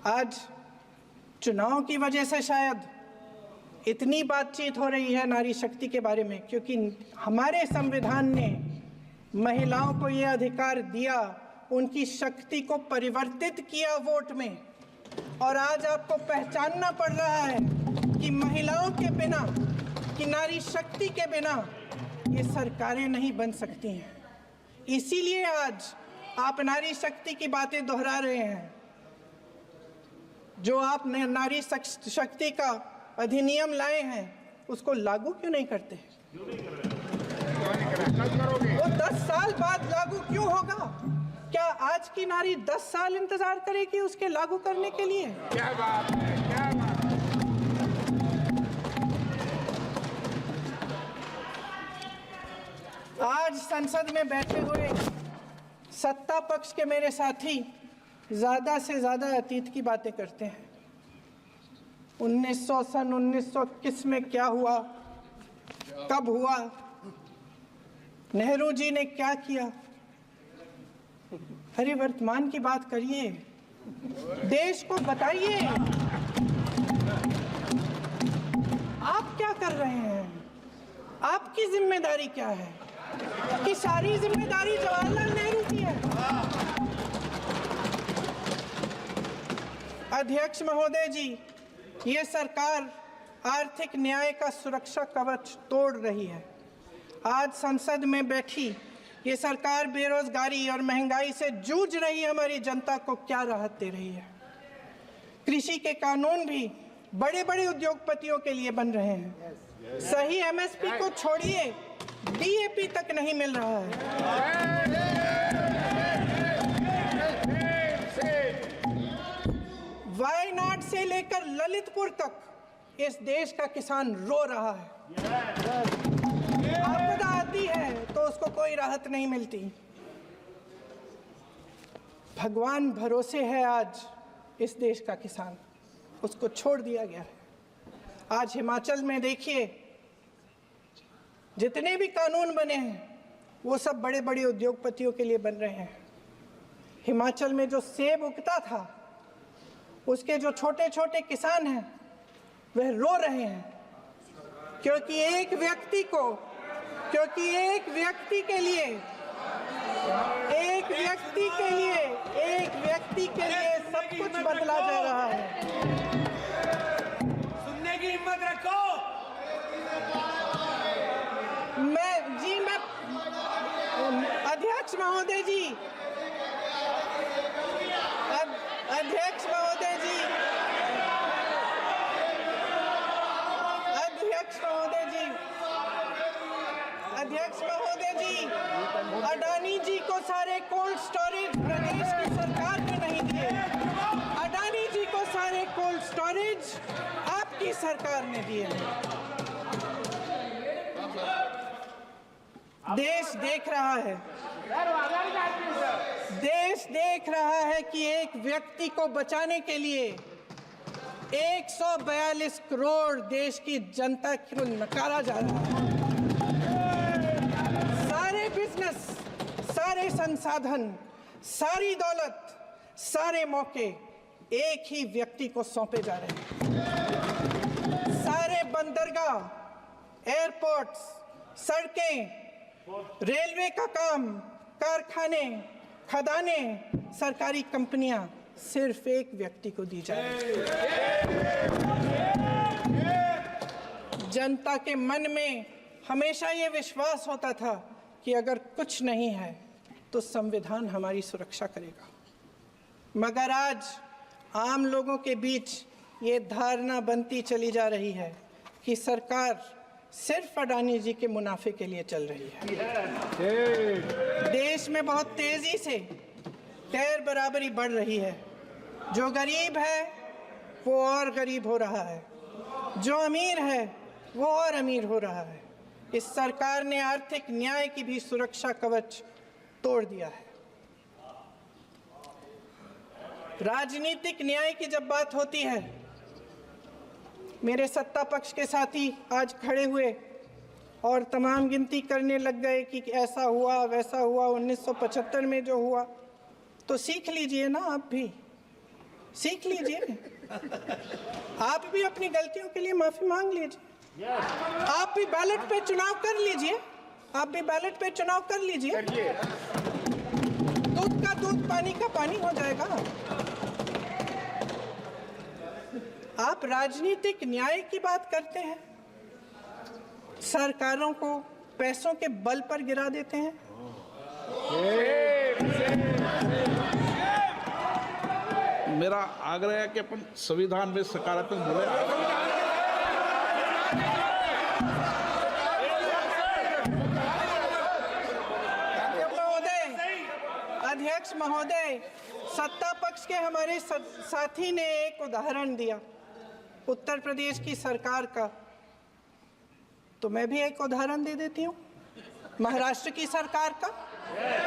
आज चुनाव की वजह से शायद इतनी बातचीत हो रही है नारी शक्ति के बारे में, क्योंकि हमारे संविधान ने महिलाओं को ये अधिकार दिया, उनकी शक्ति को परिवर्तित किया वोट में। और आज आपको पहचानना पड़ रहा है कि महिलाओं के बिना, कि नारी शक्ति के बिना ये सरकारें नहीं बन सकती हैं। इसीलिए आज आप नारी शक्ति की बातें दोहरा रहे हैं। जो आप नारी शक्ति का अधिनियम लाए हैं उसको लागू क्यों नहीं करते? वो 10 साल बाद लागू क्यों होगा? क्या आज की नारी 10 साल इंतजार करेगी उसके लागू करने के लिए? क्या बात है, क्या बात है। आज संसद में बैठे हुए सत्ता पक्ष के मेरे साथी ज्यादा से ज्यादा अतीत की बातें करते हैं। 1921 में क्या हुआ, कब हुआ, नेहरू जी ने क्या किया। अरे वर्तमान की बात करिए, देश को बताइए आप क्या कर रहे हैं, आपकी जिम्मेदारी क्या है? कि सारी जिम्मेदारी जवाहरलाल नेहरू की है। अध्यक्ष महोदय जी, ये सरकार आर्थिक न्याय का सुरक्षा कवच तोड़ रही है। आज संसद में बैठी ये सरकार बेरोजगारी और महंगाई से जूझ रही हमारी जनता को क्या राहत दे रही है? कृषि के कानून भी बड़े बड़े उद्योगपतियों के लिए बन रहे हैं। सही एमएसपी को छोड़िए, डीएपी तक नहीं मिल रहा है। वायनाड से लेकर ललितपुर तक इस देश का किसान रो रहा है। आपदा आती है तो उसको कोई राहत नहीं मिलती। भगवान भरोसे है आज इस देश का किसान, उसको छोड़ दिया गया है। आज हिमाचल में देखिए, जितने भी कानून बने हैं वो सब बड़े बड़े उद्योगपतियों के लिए बन रहे हैं। हिमाचल में जो सेब उगता था, उसके जो छोटे छोटे किसान हैं वह रो रहे हैं, क्योंकि एक व्यक्ति के लिए सब कुछ बदला जा रहा है। सुनने की हिम्मत रखो। मैं अध्यक्ष महोदय जी, अध्यक्ष महोदय जी, अडानी जी को सारे कोल्ड स्टोरेज प्रदेश की सरकार ने नहीं दिए। अडानी जी को सारे कोल्ड स्टोरेज आपकी सरकार ने दिए। देश देख रहा है कि एक व्यक्ति को बचाने के लिए 142 करोड़ देश की जनता को नकारा जा रहा है। सारे बिजनेस, सारे संसाधन, सारी दौलत, सारे मौके एक ही व्यक्ति को सौंपे जा रहे हैं। सारे बंदरगाह, एयरपोर्ट्स, सड़कें, रेलवे का काम, कारखाने, खदानें, सरकारी कंपनियां सिर्फ एक व्यक्ति को दी जा रही है। जनता के मन में हमेशा ये विश्वास होता था कि अगर कुछ नहीं है तो संविधान हमारी सुरक्षा करेगा, मगर आज आम लोगों के बीच ये धारणा बनती चली जा रही है कि सरकार सिर्फ अडानी जी के मुनाफे के लिए चल रही है। देश में बहुत तेजी से गैर बराबरी बढ़ रही है। जो गरीब है वो और गरीब हो रहा है, जो अमीर है वो और अमीर हो रहा है। इस सरकार ने आर्थिक न्याय की भी सुरक्षा कवच तोड़ दिया है। राजनीतिक न्याय की जब बात होती है, मेरे सत्ता पक्ष के साथी आज खड़े हुए और तमाम गिनती करने लग गए कि ऐसा हुआ वैसा हुआ, 1975 में जो हुआ, तो सीख लीजिए ना आप भी। सीख लीजिए, आप भी अपनी गलतियों के लिए माफी मांग लीजिए, आप भी बैलेट पे चुनाव कर लीजिए, आप भी बैलेट पे चुनाव कर लीजिए, दूध का दूध पानी का पानी हो जाएगा। आप राजनीतिक न्याय की बात करते हैं, सरकारों को पैसों के बल पर गिरा देते हैं। मेरा आग्रह है कि अपन संविधान में सकारात्मक बोले। अध्यक्ष महोदय, सत्ता पक्ष के हमारे साथी ने एक उदाहरण दिया उत्तर प्रदेश की सरकार का, तो मैं भी एक उदाहरण दे देती हूँ महाराष्ट्र की सरकार का,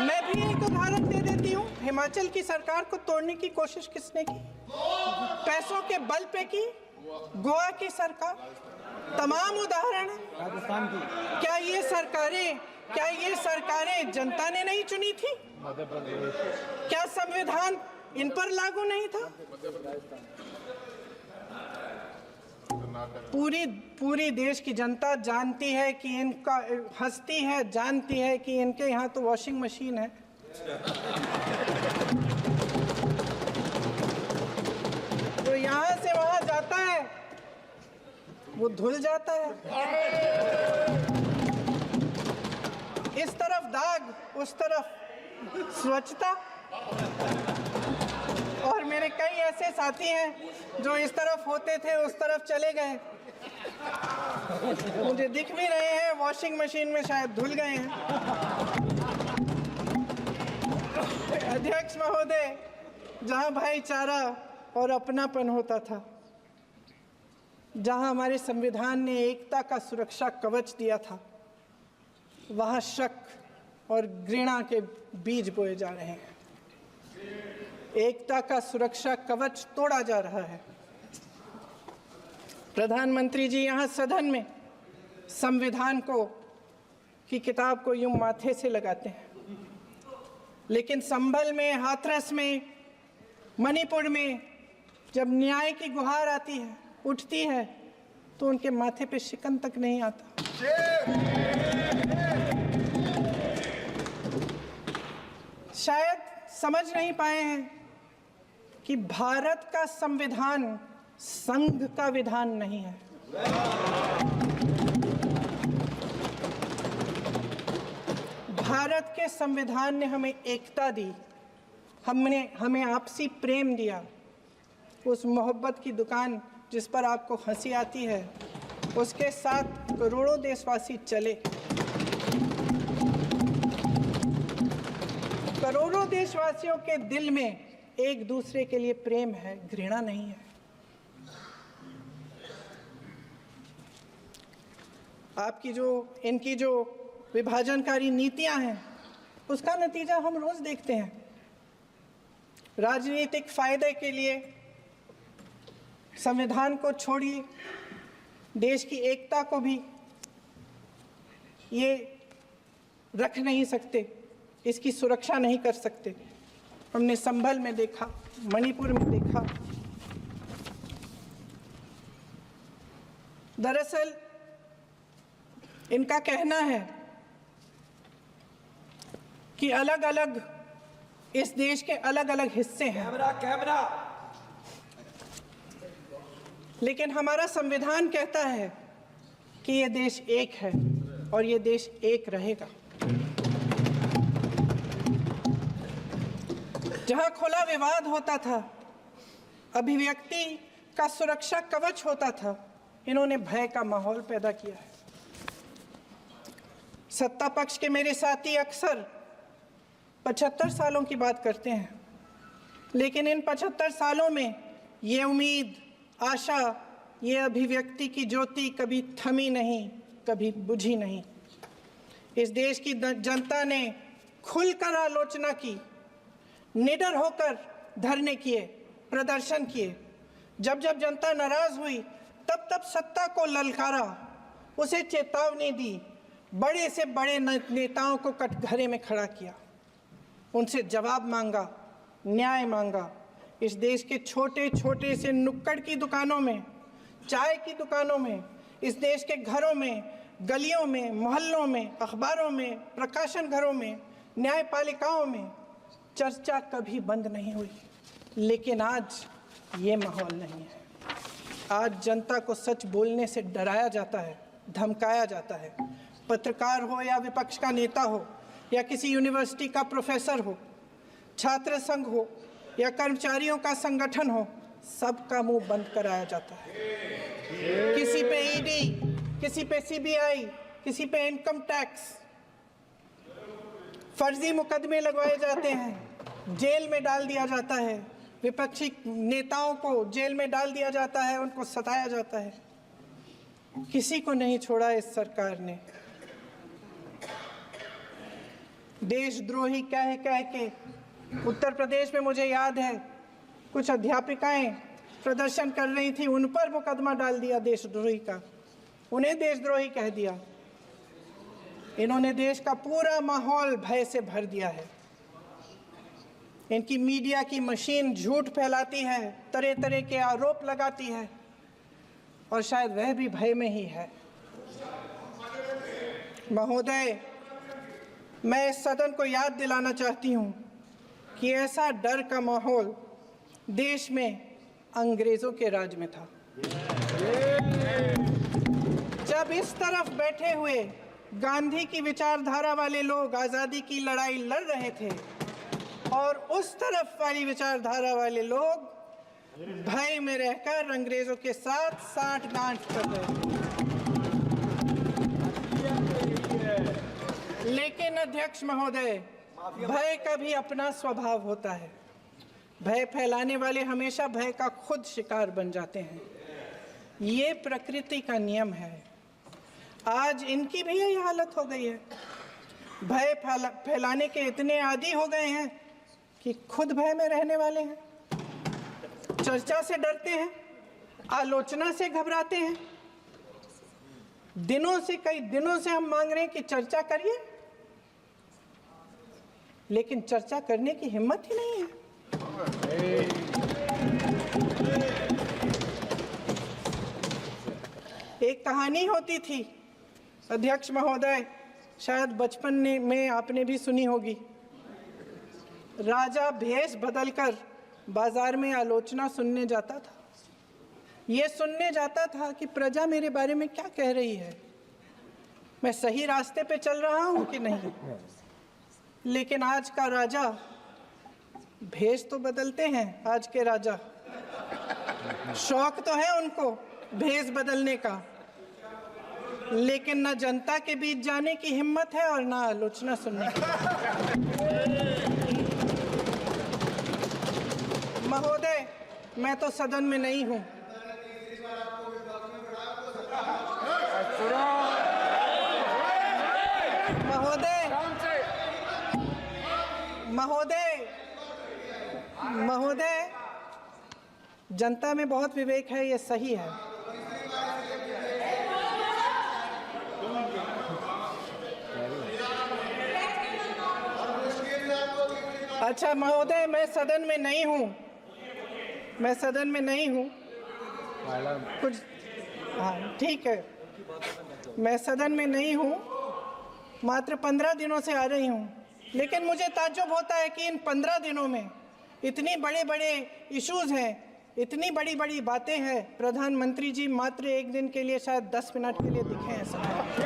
मैं भी एक उदाहरण दे देती हूँ हिमाचल की सरकार को तोड़ने की कोशिश किसने की, पैसों के बल पे की, गोवा की सरकार, तमाम उदाहरण है। राजस्थान की क्या ये सरकारें जनता ने नहीं चुनी थी? क्या संविधान इन पर लागू नहीं था? पूरी देश की जनता जानती है कि इनका हंसती है, जानती है कि इनके यहाँ तो वॉशिंग मशीन है। तो यहाँ से वहाँ जाता है, वो धुल जाता है। इस तरफ दाग, उस तरफ स्वच्छता। और मेरे कई ऐसे साथी हैं जो इस तरफ होते थे उस तरफ चले गए, मुझे दिख भी रहे हैं, वॉशिंग मशीन में शायद धुल गए हैं। अध्यक्ष महोदय, जहां भाईचारा और अपनापन होता था, जहां हमारे संविधान ने एकता का सुरक्षा कवच दिया था, वहां शक और घृणा के बीज बोए जा रहे हैं। एकता का सुरक्षा कवच तोड़ा जा रहा है। प्रधानमंत्री जी यहाँ सदन में संविधान की किताब को यूं माथे से लगाते हैं, लेकिन संभल में, हाथरस में, मणिपुर में जब न्याय की गुहार आती है, उठती है, तो उनके माथे पे शिकन तक नहीं आता। शायद समझ नहीं पाए हैं कि भारत का संविधान संघ का विधान नहीं है। भारत के संविधान ने हमें एकता दी, हमें आपसी प्रेम दिया। उस मोहब्बत की दुकान जिस पर आपको हंसी आती है, उसके साथ करोड़ों देशवासी चले। करोड़ों देशवासियों के दिल में एक दूसरे के लिए प्रेम है, घृणा नहीं है। इनकी जो विभाजनकारी नीतियां हैं, उसका नतीजा हम रोज देखते हैं। राजनीतिक फायदे के लिए संविधान को छोड़िए, देश की एकता को भी ये रख नहीं सकते, इसकी सुरक्षा नहीं कर सकते। हमने संभल में देखा, मणिपुर में देखा। दरअसल इनका कहना है कि अलग अलग इस देश के अलग अलग हिस्से हैं, कैमरा लेकिन हमारा संविधान कहता है कि ये देश एक है और ये देश एक रहेगा। जहां खुला विवाद होता था, अभिव्यक्ति का सुरक्षा कवच होता था, इन्होंने भय का माहौल पैदा किया है। सत्ता पक्ष के मेरे साथी अक्सर 75 सालों की बात करते हैं, लेकिन इन 75 सालों में ये उम्मीद, आशा, ये अभिव्यक्ति की ज्योति कभी थमी नहीं, कभी बुझी नहीं। इस देश की जनता ने खुलकर आलोचना की, निडर होकर धरने किए, प्रदर्शन किए। जब जब जनता नाराज हुई, तब तब सत्ता को ललकारा, उसे चेतावनी दी, बड़े से बड़े नेताओं को कटघरे में खड़ा किया, उनसे जवाब मांगा, न्याय मांगा। इस देश के छोटे छोटे से नुक्कड़ की दुकानों में, चाय की दुकानों में, इस देश के घरों में, गलियों में, मोहल्लों में, अखबारों में, प्रकाशन घरों में, न्यायपालिकाओं में चर्चा कभी बंद नहीं हुई। लेकिन आज ये माहौल नहीं है। आज जनता को सच बोलने से डराया जाता है, धमकाया जाता है। पत्रकार हो या विपक्ष का नेता हो या किसी यूनिवर्सिटी का प्रोफेसर हो, छात्र संघ हो या कर्मचारियों का संगठन हो, सबका मुंह बंद कराया जाता है। किसी पे ईडी, किसी पे सीबीआई, किसी पे इनकम टैक्स, फर्जी मुकदमे लगवाए जाते हैं, जेल में डाल दिया जाता है, विपक्षी नेताओं को जेल में डाल दिया जाता है, उनको सताया जाता है। किसी को नहीं छोड़ा इस सरकार ने। देशद्रोही कह कह के उत्तर प्रदेश में मुझे याद है कुछ अध्यापिकाएं प्रदर्शन कर रही थी, उन पर मुकदमा डाल दिया देशद्रोही का, उन्हें देशद्रोही कह दिया। इन्होंने देश का पूरा माहौल भय से भर दिया है। इनकी मीडिया की मशीन झूठ फैलाती है, तरह तरह के आरोप लगाती है, और शायद वह भी भय में ही है। महोदय, मैं इस सदन को याद दिलाना चाहती हूँ कि ऐसा डर का माहौल देश में अंग्रेजों के राज में था। जब इस तरफ बैठे हुए गांधी की विचारधारा वाले लोग आज़ादी की लड़ाई लड़ रहे थे और उस तरफ वाली विचारधारा वाले लोग भय में रहकर अंग्रेजों के साथ साठगांठ कर रहे थे। लेकिन अध्यक्ष महोदय, भय का भी अपना स्वभाव होता है। भय फैलाने वाले हमेशा भय का खुद शिकार बन जाते हैं। ये प्रकृति का नियम है। आज इनकी भी यही हालत हो गई है। भय फैलाने के इतने आदी हो गए हैं कि खुद भय में रहने वाले हैं। चर्चा से डरते हैं, आलोचना से घबराते हैं। कई दिनों से हम मांग रहे हैं कि चर्चा करिए, लेकिन चर्चा करने की हिम्मत ही नहीं है। एक कहानी होती थी अध्यक्ष महोदय, शायद बचपन में आपने भी सुनी होगी। राजा भेष बदलकर बाजार में आलोचना सुनने जाता था। ये सुनने जाता था कि प्रजा मेरे बारे में क्या कह रही है, मैं सही रास्ते पे चल रहा हूं कि नहीं। लेकिन आज का राजा, भेष तो बदलते हैं आज के राजा, शौक तो है उनको भेष बदलने का, लेकिन ना जनता के बीच जाने की हिम्मत है और ना आलोचना सुनने की। महोदय, मैं तो सदन में नहीं हूं। महोदय, जनता में बहुत विवेक है, ये सही है। अच्छा महोदय, मैं सदन में नहीं हूँ। कुछ हाँ ठीक है, मैं सदन में नहीं हूँ, मात्र 15 दिनों से आ रही हूँ। लेकिन मुझे ताज्जुब होता है कि इन 15 दिनों में इतनी बड़े इश्यूज हैं, इतनी बड़ी बातें हैं। प्रधानमंत्री जी मात्र एक दिन के लिए, शायद 10 मिनट के लिए दिखे हैं सभा।